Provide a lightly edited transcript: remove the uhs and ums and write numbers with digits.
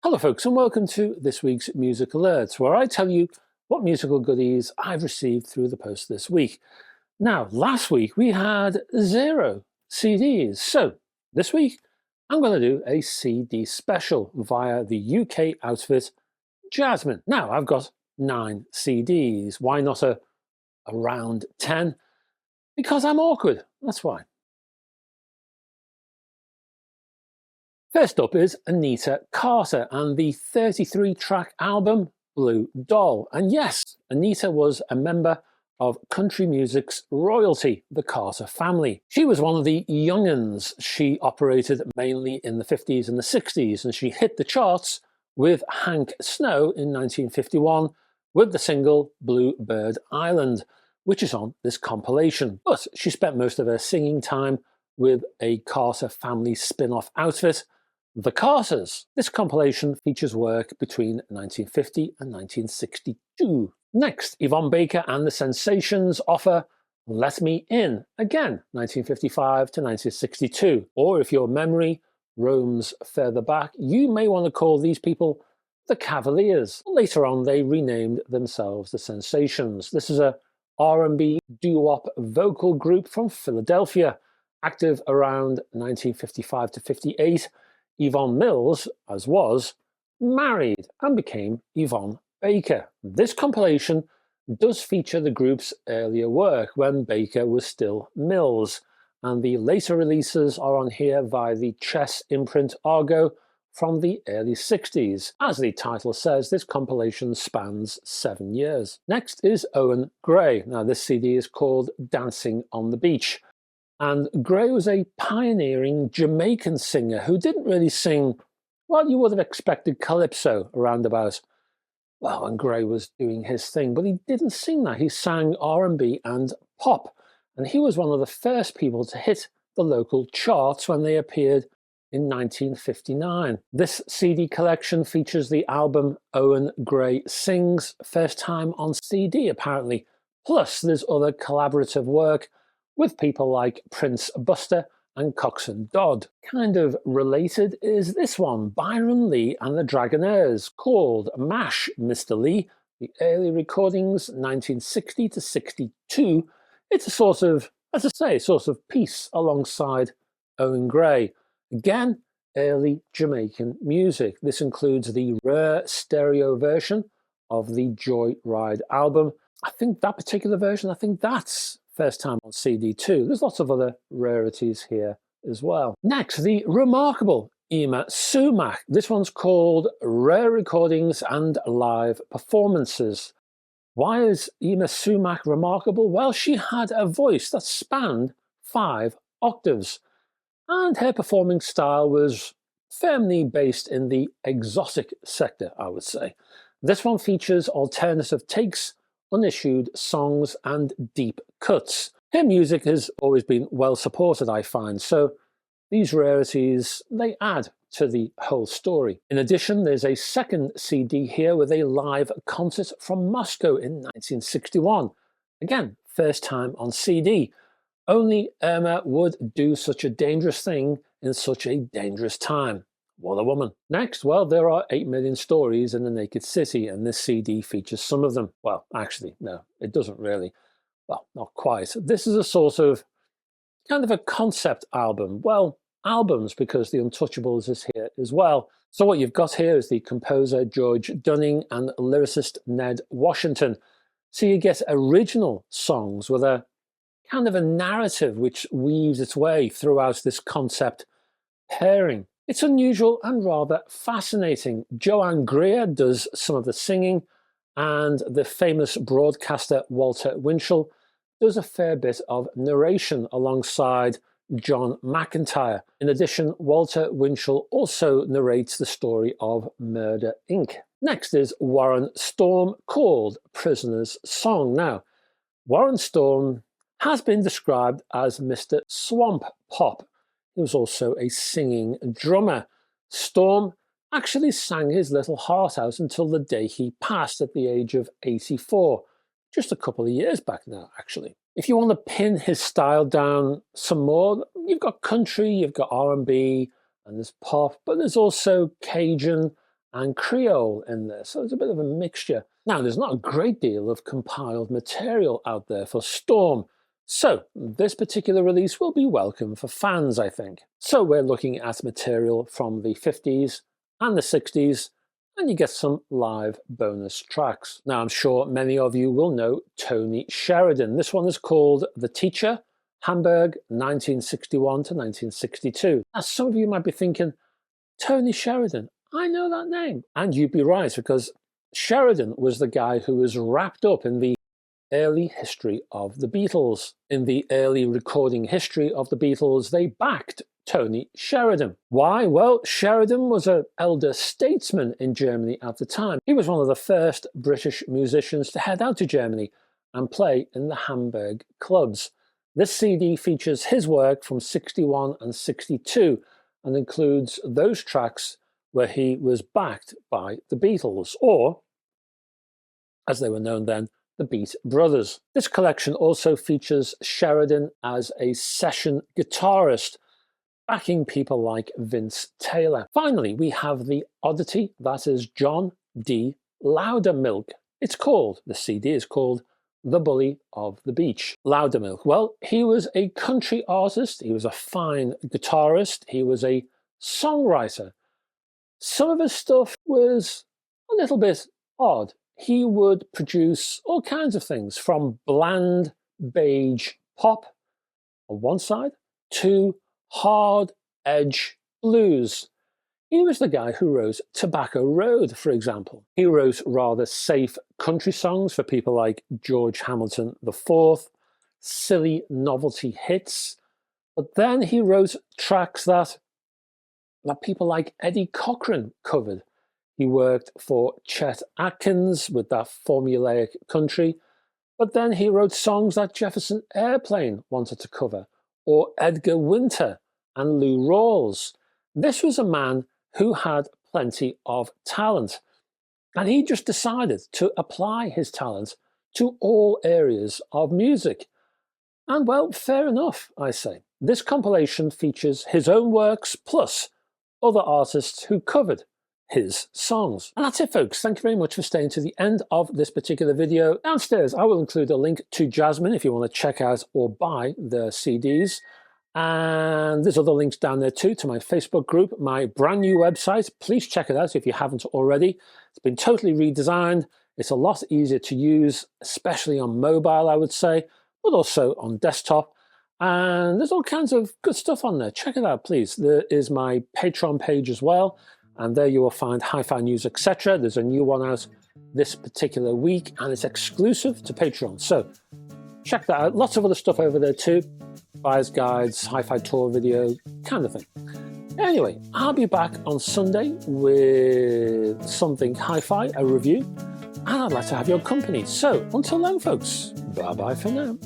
Hello folks, and welcome to this week's Music Alerts, where I tell you what musical goodies I've received through the post this week. Now, last week we had 0 CDs, so this week I'm going to do a CD special via the UK outfit Jasmine. Now, I've got 9 CDs. Why not a round 10? Because I'm awkward, that's why. First up is Anita Carter and the 33-track album Blue Doll. And yes, Anita was a member of country music's royalty, the Carter family. She was one of the young'uns. She operated mainly in the 50s and the 60s, and she hit the charts with Hank Snow in 1951 with the single Bluebird Island, which is on this compilation. But she spent most of her singing time with a Carter family spin-off outfit, The Carters. This compilation features work between 1950 and 1962. Next, Yvonne Baker and the Sensations offer Let Me In, again 1955 to 1962. Or if your memory roams further back, you may want to call these people the Cavaliers. Later on, they renamed themselves the Sensations. This is a R&B doo-wop vocal group from Philadelphia, active around 1955 to 58. Yvonne Mills, as was, married and became Yvonne Baker. This compilation does feature the group's earlier work when Baker was still Mills, and the later releases are on here via the Chess imprint Argo from the early 60s. As the title says, this compilation spans 7 years. Next is Owen Gray. Now, this CD is called Dancing on the Beach. And Gray was a pioneering Jamaican singer who didn't really sing, well, you would have expected calypso around about, well, when Gray was doing his thing, but he didn't sing that. He sang R&B and pop. And he was one of the first people to hit the local charts when they appeared in 1959. This CD collection features the album Owen Gray Sings, first time on CD apparently. Plus there's other collaborative work with people like Prince Buster and Coxsone Dodd. Kind of related is this one, Byron Lee and the Dragonaires, called MASH, Mr. Lee. The early recordings, 1960 to 62. It's a sort of, as I say, sort of piece alongside Owen Gray. Again, early Jamaican music. This includes the rare stereo version of the Joy Ride album. I think that particular version, I think that's first time on CD too. There's lots of other rarities here as well. Next, the remarkable Yma Sumac. This one's called Rare Recordings and Live Performances. Why is Yma Sumac remarkable? Well, she had a voice that spanned 5 octaves, and her performing style was firmly based in the exotic sector, I would say. This one features alternative takes, unissued songs and deep cuts. Her music has always been well supported, I find, so these rarities, they add to the whole story. In addition, there's a second CD here with a live concert from Moscow in 1961. Again, first time on CD. Only Yma would do such a dangerous thing in such a dangerous time. What a woman. Next, well, there are 8 million stories in the Naked City, and this CD features some of them. Well, actually, no, it doesn't really. Well, not quite. This is a sort of, kind of a concept album. Well, albums, because the Untouchables is here as well. So what you've got here is the composer George Dunning and lyricist Ned Washington. So you get original songs with a kind of a narrative which weaves its way throughout this concept pairing. It's unusual and rather fascinating. Joanne Greer does some of the singing, and the famous broadcaster Walter Winchell does a fair bit of narration alongside John McIntyre. In addition, Walter Winchell also narrates the story of Murder, Inc. Next is Warren Storm, called Prisoner's Song. Now, Warren Storm has been described as Mr. Swamp Pop. He was also a singing drummer. Storm actually sang his little heart out until the day he passed at the age of 84. Just a couple of years back now, actually. If you want to pin his style down some more, you've got country, you've got R&B, and there's pop, but there's also Cajun and Creole in there, so it's a bit of a mixture. Now, there's not a great deal of compiled material out there for Storm, so this particular release will be welcome for fans, I think. So we're looking at material from the 50s and the 60s, and you get some live bonus tracks. Now, I'm sure many of you will know Tony Sheridan. This one is called The Teacher, Hamburg, 1961 to 1962. Now, some of you might be thinking, Tony Sheridan, I know that name. And you'd be right, because Sheridan was the guy who was wrapped up in the early history of the Beatles. In the early recording history of the Beatles, they backed Tony Sheridan. Why? Well, Sheridan was an elder statesman in Germany at the time. He was one of the first British musicians to head out to Germany and play in the Hamburg clubs. This CD features his work from 61 and 62 and includes those tracks where he was backed by the Beatles, or, as they were known then, the Beat Brothers. This collection also features Sheridan as a session guitarist, backing people like Vince Taylor. Finally, we have the oddity that is John D Loudermilk. The CD is called The Bully of the Beach. Loudermilk, well, he was a country artist, he was a fine guitarist, he was a songwriter. Some of his stuff was a little bit odd. He would produce all kinds of things, from bland beige pop on one side to hard edge blues. He was the guy who wrote Tobacco Road, for example. He wrote rather safe country songs for people like George Hamilton IV, silly novelty hits, but then he wrote tracks that people like Eddie Cochran covered. He worked for Chet Atkins with that formulaic country, but then he wrote songs that Jefferson Airplane wanted to cover, or Edgar Winter and Lou Rawls. This was a man who had plenty of talent, and he just decided to apply his talent to all areas of music. And well, fair enough, I say. This compilation features his own works plus other artists who covered his songs. And that's it, folks. Thank you very much for staying to the end of this particular video. Downstairs, I will include a link to Jasmine if you want to check out or buy the CDs. And there's other links down there too to my Facebook group, my brand new website. Please check it out if you haven't already. It's been totally redesigned. It's a lot easier to use, especially on mobile, I would say, but also on desktop. And there's all kinds of good stuff on there. Check it out, please. There is my Patreon page as well. And there you will find hi-fi news, etc. There's a new one out this particular week, and it's exclusive to Patreon. So check that out. Lots of other stuff over there too. Buyer's guides, hi-fi tour video, kind of thing. Anyway, I'll be back on Sunday with something hi-fi, a review, and I'd like to have your company. So until then, folks, bye-bye for now.